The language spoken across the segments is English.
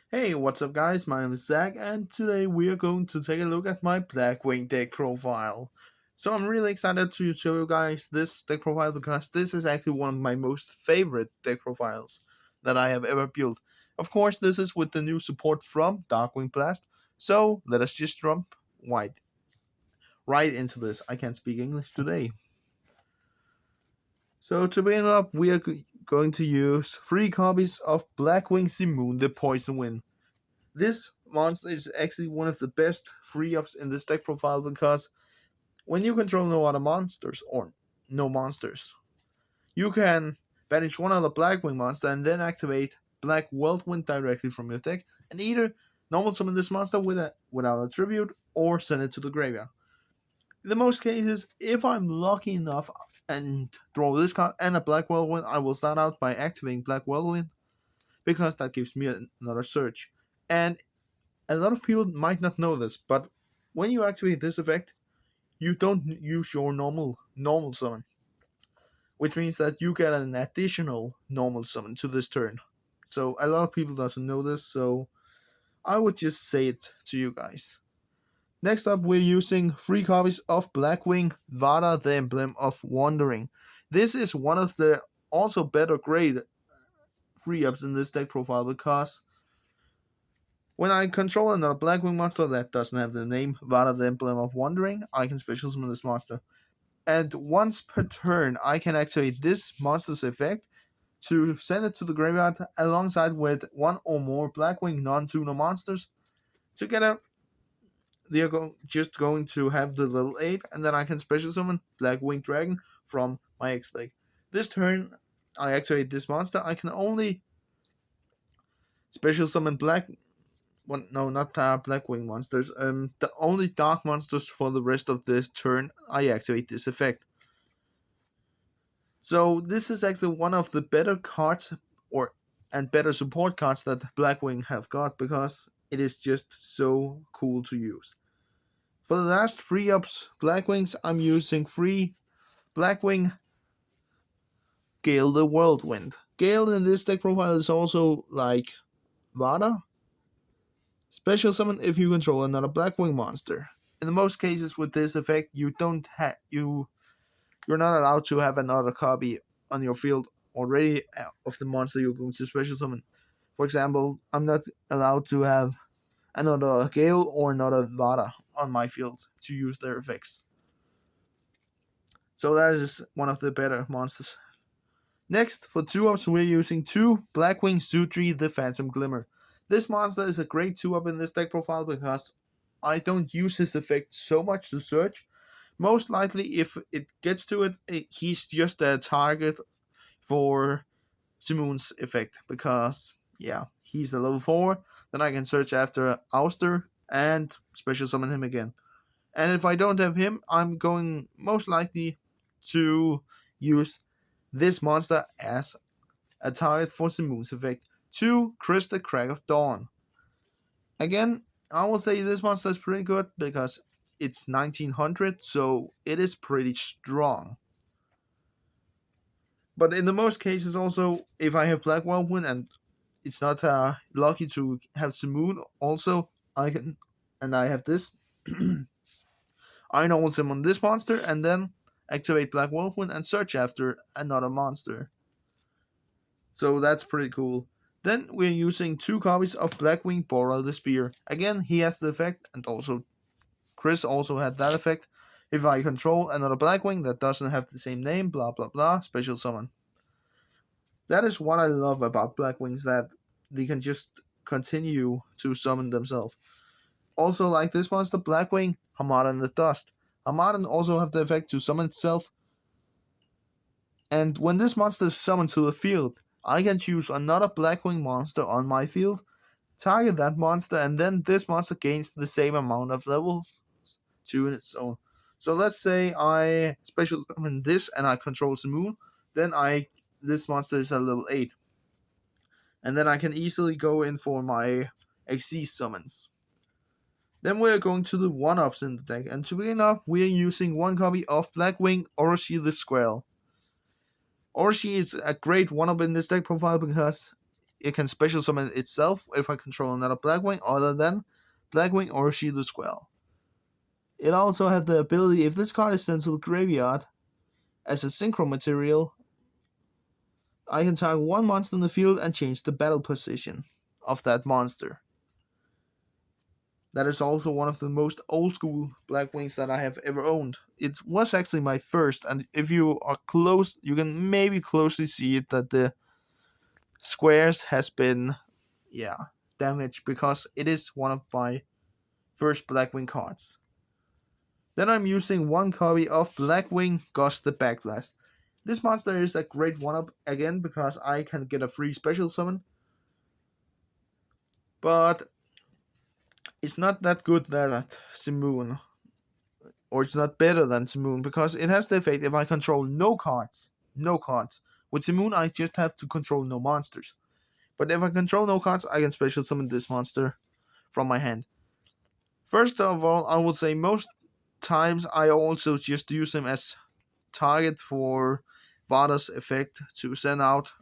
Hey, what's up, guys? My name is Zach, and today we are going to take a look at my Blackwing deck profile. So, I'm really excited to show you guys this deck profile because this is actually one of my most favorite deck profiles that I have ever built. Of course, this is with the new support from Darkwing Blast, so let us just jump right into this. I can't speak English today. So, to begin up, we are going to use 3 copies of Blackwing Simoon the Poison Wind. This monster is actually one of the best free ups in this deck profile because when you control no other monsters or no monsters, you can banish one other Blackwing monster and then activate Black Whirlwind directly from your deck and either normal summon this monster without a tribute or send it to the graveyard. In the most cases, if I'm lucky enough and draw this card and a Black Whirlwind, I will start out by activating Black Whirlwind because that gives me another search. And a lot of people might not know this, but when you activate this effect, you don't use your normal summon, which means that you get an additional normal summon to this turn. So a lot of people doesn't know this, so I would just say it to you guys. Next up, we're using 3 copies of Blackwing Vada, the Emblem of Wandering. This is one of the also better grade 3-ups in this deck profile because when I control another Blackwing monster that doesn't have the name Vada the Emblem of Wandering, I can special summon this monster. And once per turn, I can activate this monster's effect to send it to the graveyard alongside with one or more Blackwing non-tuner monsters. Together, they are just going to have the level 8, and then I can special summon Blackwing Dragon from my X deck. This turn, I activate this monster. I can only special summon Black one, no, not Blackwing monsters. The only dark monsters for the rest of this turn. I activate this effect. So this is actually one of the better cards, or and better support cards that Blackwing have got because it is just so cool to use. For the last 3 ups, Blackwings, I'm using 3 Blackwing Gale the Whirlwind. Gale in this deck profile is also like Vada, special summon if you control another Blackwing monster. In the most cases with this effect, you're not allowed to have another copy on your field already of the monster you're going to special summon. For example, I'm not allowed to have another Gale or another Vada on my field to use their effects. So that is one of the better monsters. Next, for 2-ups, we're using 2 Blackwing Sutri the Phantom Glimmer. This monster is a great 2-up in this deck profile because I don't use his effect so much to search. Most likely, if it gets to it, he's just a target for Simoon's effect because, yeah, he's a level 4. Then I can search after Ouster and special summon him again. And if I don't have him, I'm going most likely to use this monster as a target for Simoon's effect. 2 the Crack of Dawn. Again, I will say this monster is pretty good because it's 1900, so it is pretty strong. But in the most cases, also, if I have Black Whirlwind and it's not lucky to have Simoon, also, I can, and I have this, I normal summon this monster and then activate Black Whirlwind and search after another monster. So that's pretty cool. Then we're using 2 copies of Blackwing Boral the Spear. Again, he has the effect, and also Chris also had that effect. If I control another Blackwing that doesn't have the same name, blah blah blah, special summon. That is what I love about Blackwings, that they can just continue to summon themselves. Also, like this monster, Blackwing, Hamadan the Dust. Hamadan also have the effect to summon itself, and when this monster is summoned to the field, I can choose another Blackwing monster on my field, target that monster, and then this monster gains the same amount of levels to its own. So let's say I special summon this and I control the moon, then this monster is at level 8. And then I can easily go in for my XC summons. Then we're going to the 1-ups in the deck, and to begin up, we're using 1 copy of Blackwing Orochi the Squirrel. Orochi is a great 1-up in this deck profile because it can special summon itself if I control another Blackwing other than Blackwing or Shielded Squall. It also has the ability, if this card is sent to the graveyard as a synchro material, I can target one monster in the field and change the battle position of that monster. That is also one of the most old school Blackwings that I have ever owned. It was actually my first, and if you are close, you can maybe closely see it that the squares has been, damaged because it is one of my first Blackwing cards. Then I'm using one copy of Blackwing Gust the Backlash. This monster is a great one-up again because I can get a free special summon, but it's not that good that Simoon, or it's not better than Simoon because it has the effect if I control no cards. No cards. With Simoon, I just have to control no monsters. But if I control no cards, I can special summon this monster from my hand. First of all, I would say most times I also just use him as target for Vada's effect to send out.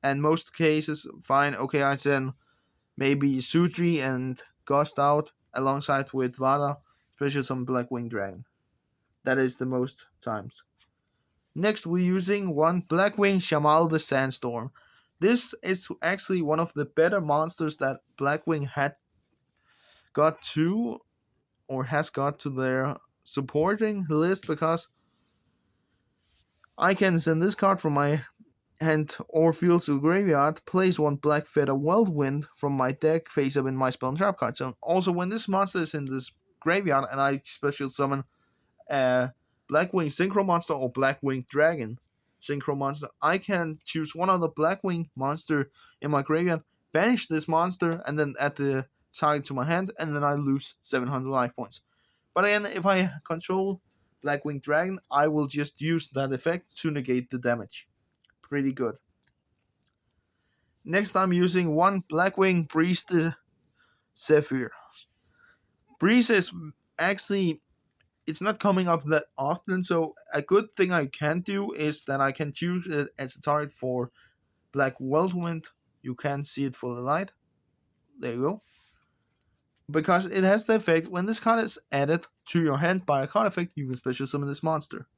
And most cases, fine, okay, I send maybe Sutri and Gust out alongside with Vada, especially some Blackwing Dragon. That is the most times. Next, we're using one Blackwing Shamal the Sandstorm. This is actually one of the better monsters that Blackwing had got to, or has got to their supporting list, because I can send this card from my hand or field to graveyard, place one Black Feather Whirlwind from my deck face up in my spell and trap card zone. Also, when this monster is in this graveyard and I special summon a Blackwing Synchro Monster or Blackwing Dragon Synchro Monster, I can choose one of the Blackwing monster in my graveyard, banish this monster, and then add the target to my hand, and then I lose 700 life points. But again, if I control Blackwing Dragon, I will just use that effect to negate the damage. Pretty good. Next, I'm using one Blackwing Breeze the Zephyr. Breeze is actually, it's not coming up that often, so a good thing I can do is that I can choose it as a target for Black Whirlwind. You can see it for the light. There you go. Because it has the effect, when this card is added to your hand by a card effect, you can special summon this monster.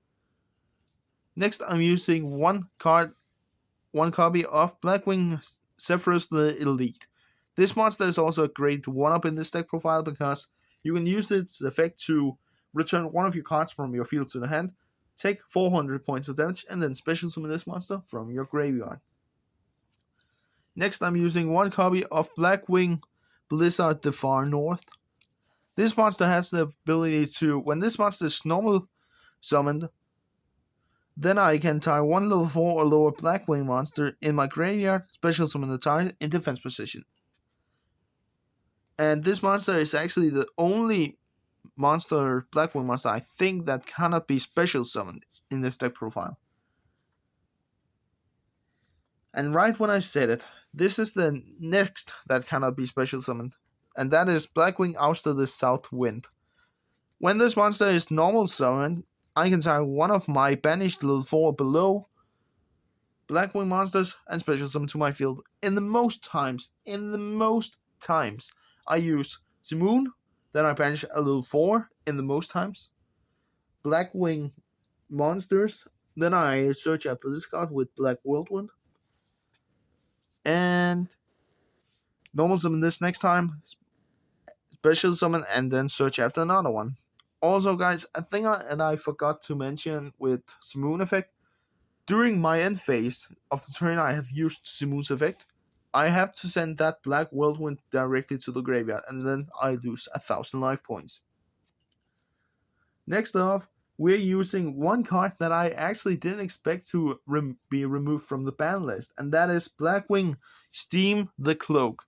Next, I'm using one copy of Blackwing Zephyrus the Elite. This monster is also a great one-up in this deck profile because you can use its effect to return one of your cards from your field to the hand, take 400 points of damage, and then special summon this monster from your graveyard. Next, I'm using one copy of Blackwing Blizzard the Far North. This monster has the ability to, when this monster is normal summoned, then I can tie one level 4 or lower Blackwing monster in my graveyard, special summon the target in defense position. And this monster is actually the only Blackwing monster I think that cannot be special summoned in this deck profile. And right when I said it, this is the next that cannot be special summoned, and that is Blackwing Ouster the South Wind. When this monster is normal summoned, I can tie one of my banished level 4 below Blackwing monsters and special summon to my field. In the most times, I use Simoon, then I banish a level 4 in the most times. Blackwing monsters, then I search after this card with Black Whirlwind. And normal summon this next time, special summon, and then search after another one. Also, guys, a thing I forgot to mention with Simoon effect, during my end phase of the turn I have used Simoon's effect, I have to send that Black Whirlwind directly to the graveyard, and then I lose 1,000 life points. Next off, we're using one card that I actually didn't expect to be removed from the ban list, and that is Blackwing Steam the Cloak.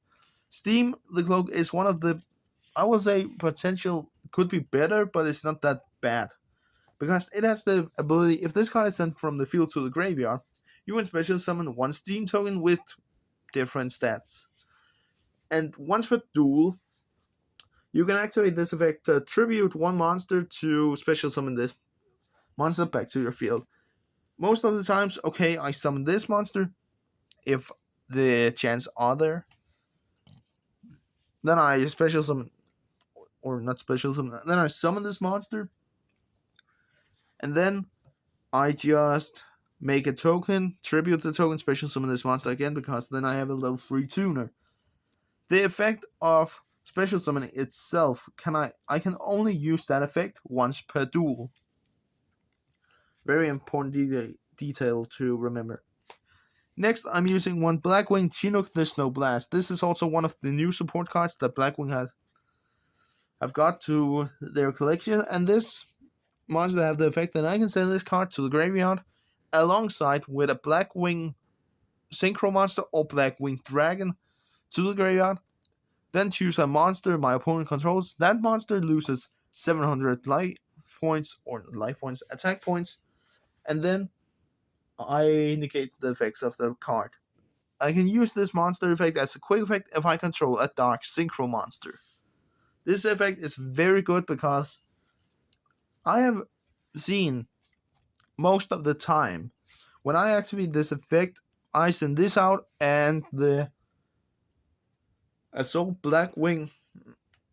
Steam the Cloak is one of the, I would say, potential could be better, but it's not that bad. Because it has the ability, if this card is sent from the field to the graveyard, you can special summon one Steam token with different stats. And once per duel, you can activate this effect to tribute one monster to special summon this monster back to your field. Most of the times, okay, I summon this monster. If the chance are there. Then I special summon, or not special summon. Then I summon this monster, and then I just make a token, tribute the token, special summon this monster again, because then I have a level 3 tuner. The effect of special summoning itself, I can only use that effect once per duel. Very important detail to remember. Next, I'm using one Blackwing Chinook the Snow Blast. This is also one of the new support cards that Blackwing have got to their collection, and this monster have the effect that I can send this card to the graveyard alongside with a Blackwing Synchro monster or Blackwing Dragon to the graveyard. Then choose a monster my opponent controls. That monster loses 700 life points, or life points, attack points, and then I negate the effects of the card. I can use this monster effect as a quick effect if I control a dark synchro monster. This effect is very good because I have seen most of the time when I activate this effect, I send this out and the Assault Blackwing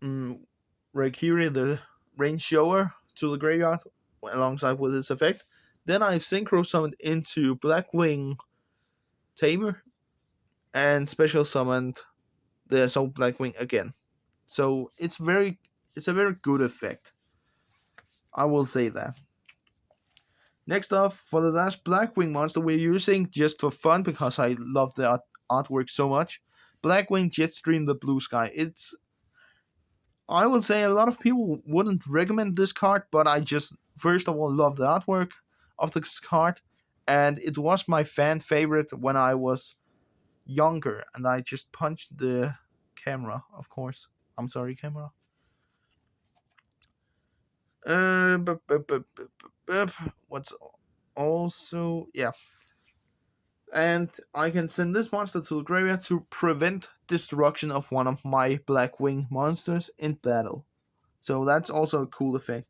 Raikiri, the Rain Shower, to the graveyard alongside with this effect. Then I synchro summoned into Blackwing Tamer and special summoned the Assault Blackwing again. So it's a very good effect. I will say that. Next up, for the last Blackwing monster we're using, just for fun because I love the artwork so much, Blackwing Jetstream the Blue Sky. I would say a lot of people wouldn't recommend this card, but I just, first of all, love the artwork of this card, and it was my fan favorite when I was younger, and I just punched the camera, of course. I'm sorry, camera. What's also, yeah. And I can send this monster to the graveyard to prevent destruction of one of my Blackwing monsters in battle. So that's also a cool effect.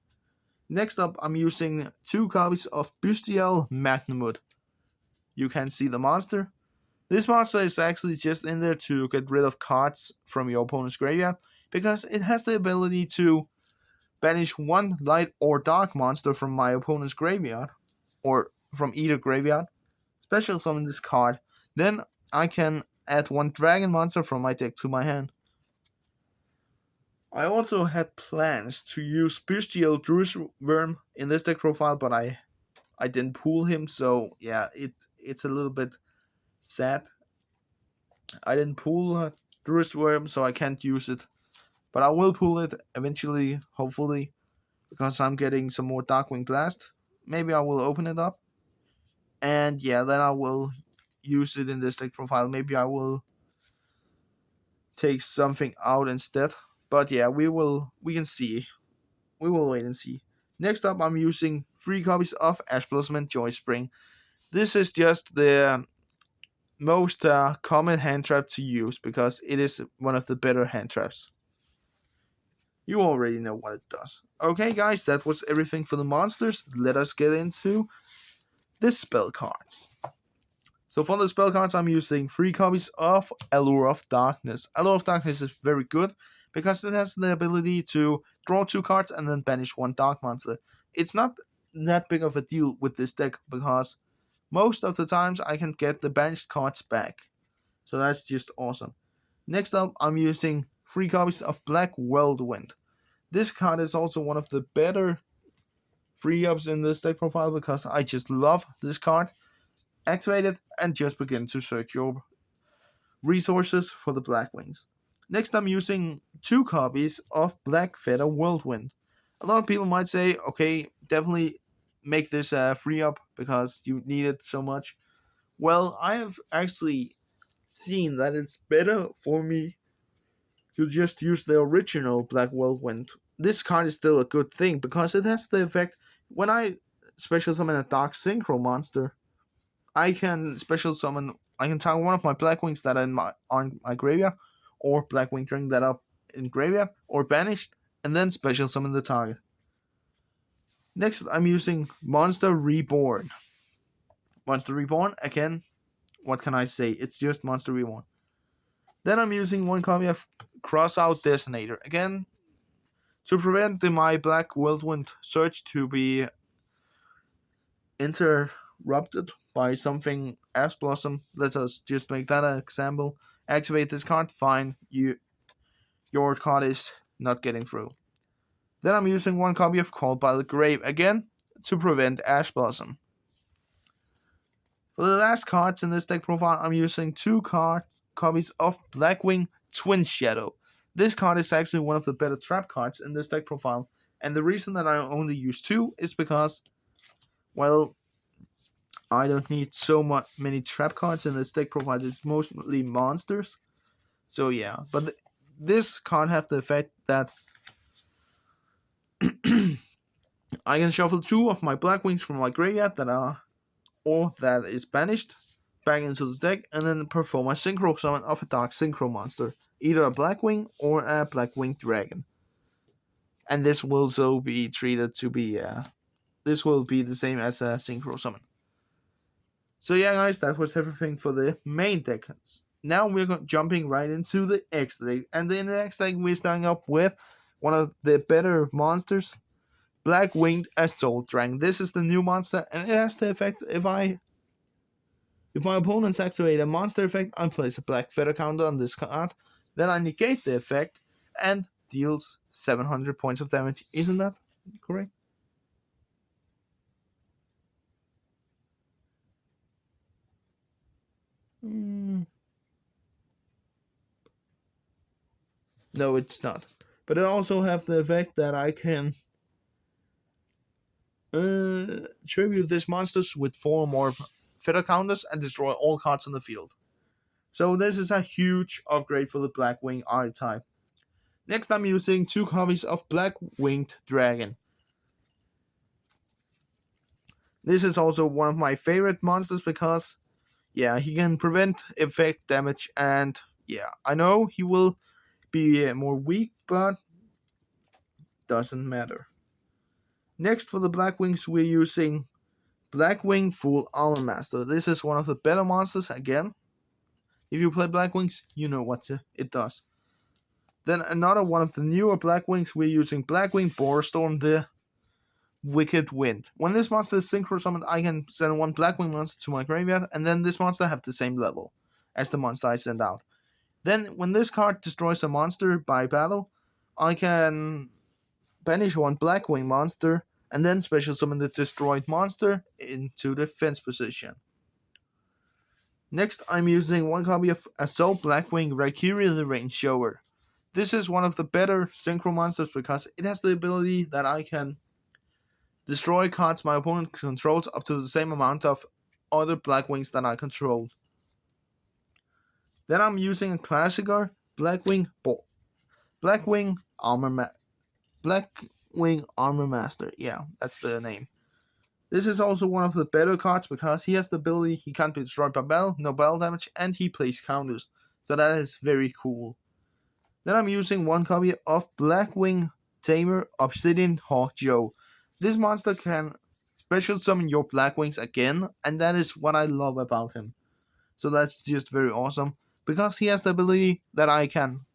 Next up, I'm using 2 copies of Bustial Magnamut. You can see the monster. This monster is actually just in there to get rid of cards from your opponent's graveyard, because it has the ability to banish one light or dark monster from my opponent's graveyard, or from either graveyard. Special summon this card. Then I can add 1 dragon monster from my deck to my hand. I also had plans to use Bestial Druid Worm in this deck profile, but I didn't pull him, so yeah, it's a little bit sad. I didn't pull Druid Worm, so I can't use it. But I will pull it eventually, hopefully, because I'm getting some more Darkwing Blast. Maybe I will open it up. And yeah, then I will use it in this deck profile. Maybe I will take something out instead. But yeah, we can see. We will wait and see. Next up, I'm using 3 copies of Ash Blossom and Joy Spring. This is just the most common hand trap to use because it is one of the better hand traps. You already know what it does. Okay, guys, that was everything for the monsters. Let us get into the spell cards. So for the spell cards, I'm using 3 copies of Allure of Darkness. Allure of Darkness is very good because it has the ability to draw 2 cards and then banish 1 dark monster. It's not that big of a deal with this deck because most of the times I can get the banished cards back. So that's just awesome. Next up, I'm using 3 copies of Black Whirlwind. This card is also one of the better 3-ups in this deck profile because I just love this card. Activate it and just begin to search your resources for the Blackwings. Next, I'm using 2 copies of Black Feather Whirlwind. A lot of people might say, okay, definitely make this a 3-up because you need it so much. Well, I have actually seen that it's better for me to just use the original Black Whirlwind. This card is still a good thing because it has the effect when I special summon a Dark Synchro monster, I can target one of my Blackwings that are on my graveyard, or Blackwing Drink that up in graveyard, or banished, and then special summon the target. Next, I'm using Monster Reborn. Monster Reborn, again, what can I say? It's just Monster V1. Then I'm using one copy of Crossout Detonator. Again, to prevent my Black Whirlwind Surge to be interrupted by something Ash Blossom. Let us just make that an example. Activate this card, fine, your card is not getting through. Then I'm using one copy of Called by the Grave again to prevent Ash Blossom. For the last cards in this deck profile, I'm using two copies of Blackwing Twin Shadow. This card is actually one of the better trap cards in this deck profile, and the reason that I only use two is because, well, I don't need many trap cards in this deck profile. It's mostly monsters. So yeah, but this card has the effect that I can shuffle two of my Blackwings from my graveyard that is banished back into the deck, and then perform a synchro summon of a dark synchro monster, either a Blackwing or a Blackwing Dragon. And this will also be treated to be this will be the same as a synchro summon. So yeah, guys, that was everything for the main deck. Now we're jumping right into the X deck, and in the X deck we're starting up with one of the better monsters, Black Winged Assault Dragon. This is the new monster, and it has the effect if my opponents activate a monster effect, I place a black feather counter on this card, then I negate the effect and deals 700 points of damage. Isn't that correct? No, it's not. But it also have the effect that I can tribute these monsters with 4 more feather counters and destroy all cards on the field. So this is a huge upgrade for the Blackwing archetype. Next, I'm using 2 copies of Black Winged Dragon. This is also one of my favorite monsters because, yeah, he can prevent effect damage, and yeah, I know he will be more weak, but doesn't matter. Next, for the Blackwings, we're using Blackwing Full Armor Master. This is one of the better monsters again. If you play Blackwings, you know what it does. Then another one of the newer Blackwings, we're using Blackwing Boarstorm, the Wicked Wind. When this monster is synchro summoned, I can send one Blackwing monster to my graveyard, and then this monster have the same level as the monster I send out. Then, when this card destroys a monster by battle, I can banish one Blackwing monster, and then special summon the destroyed monster into defense position. Next, I'm using one copy of Assault Blackwing Valkyrie the Rain Shower. This is one of the better synchro monsters because it has the ability that I can destroy cards my opponent controls up to the same amount of other Blackwings that I control. Then I'm using a classicer, Blackwing Armor Master. Yeah, that's the name. This is also one of the better cards because he has the ability he can't be destroyed by battle, no battle damage, and he plays counters. So that is very cool. Then I'm using one copy of Blackwing Tamer Obsidian Hawk Joe. This monster can special summon your Blackwings again, and that is what I love about him. So that's just very awesome, because he has the ability that I can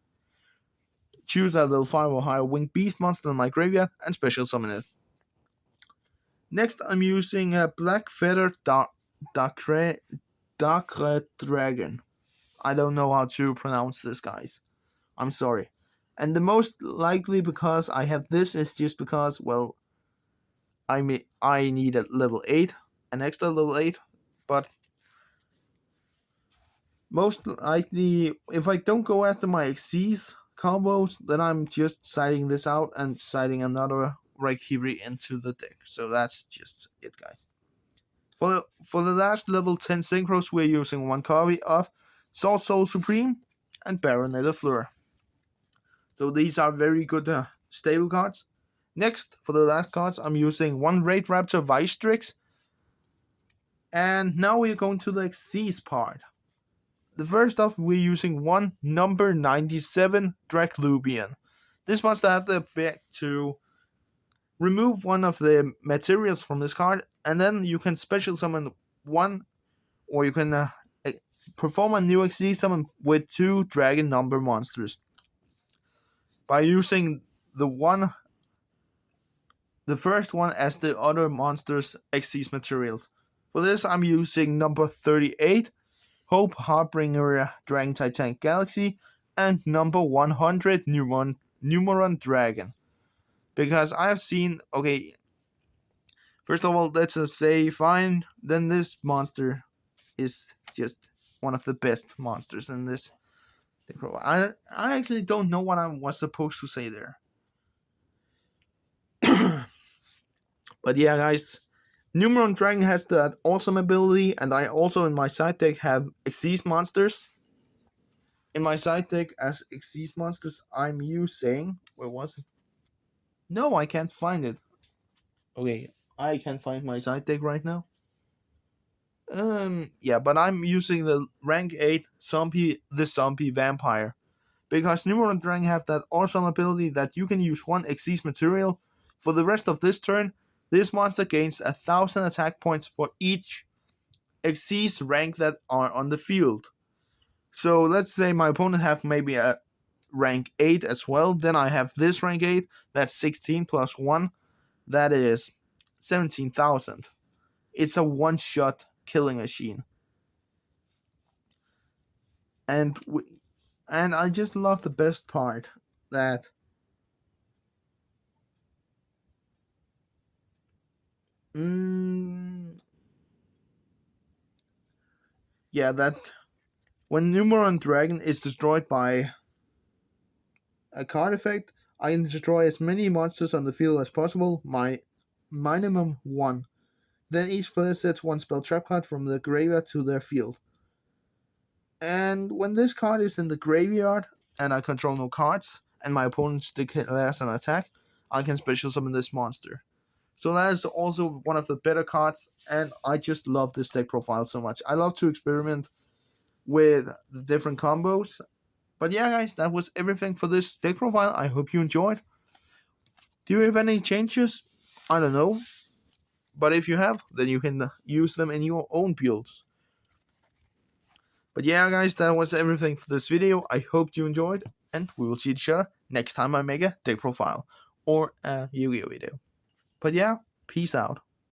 choose a level 5 or higher winged beast monster in my graveyard and special summon it. Next, I'm using a Black Feather Dark Dragon. I don't know how to pronounce this, guys. I'm sorry. And the most likely because I have this is just because, well, I need a level 8, an extra level 8, but most likely, if I don't go after my Xyz combos, then I'm just siding this out and siding another Valkyrie into the deck. So that's just it, guys. For the last level 10 synchros, we're using one copy of Sword Soul Supreme and Baronetta Fleur. So these are very good stable cards. Next, for the last cards, I'm using one Raid Raptor Vistrix. And now we're going to the Xyz part. The first off, we're using one number 97 Draclubian. This monster has the effect to remove one of the materials from this card, and then you can special summon one, or you can perform a new XC summon with 2 dragon number monsters by using the first one as the other monster's XC's materials. For this, I'm using number 38, Hope Harbinger Dragon Titanic Galaxy, and number 100, Numeron Dragon. Because I have seen, okay, first of all, let's just say, fine, then this monster is just one of the best monsters in this. I actually don't know what I was supposed to say there. But yeah, guys, Numeron Dragon has that awesome ability, and I also in my side deck have Xyz monsters. In my side deck as Xyz monsters, I'm using. Where was it? No, I can't find it. Okay, I can't find my side deck right now. Yeah, but I'm using the rank 8 zombie vampire. Because Numeron Dragon have that awesome ability that you can use one Xyz material. For the rest of this turn, this monster gains 1,000 attack points for each Xyz rank that are on the field. So let's say my opponent have maybe a rank 8 as well. Then I have this rank 8, that's 16 plus 1, that is 17,000. It's a one-shot killing machine. And I just love the best part that that when Numeron Dragon is destroyed by a card effect, I can destroy as many monsters on the field as possible, my minimum 1. Then each player sets 1 spell trap card from the graveyard to their field. And when this card is in the graveyard and I control no cards, and my opponent declares an attack, I can special summon this monster. So that is also one of the better cards, and I just love this deck profile so much. I love to experiment with the different combos. But yeah, guys, that was everything for this deck profile. I hope you enjoyed. Do you have any changes? I don't know. But if you have, then you can use them in your own builds. But yeah, guys, that was everything for this video. I hope you enjoyed, and we will see each other next time I make a deck profile or a Yu-Gi-Oh video. But yeah, peace out.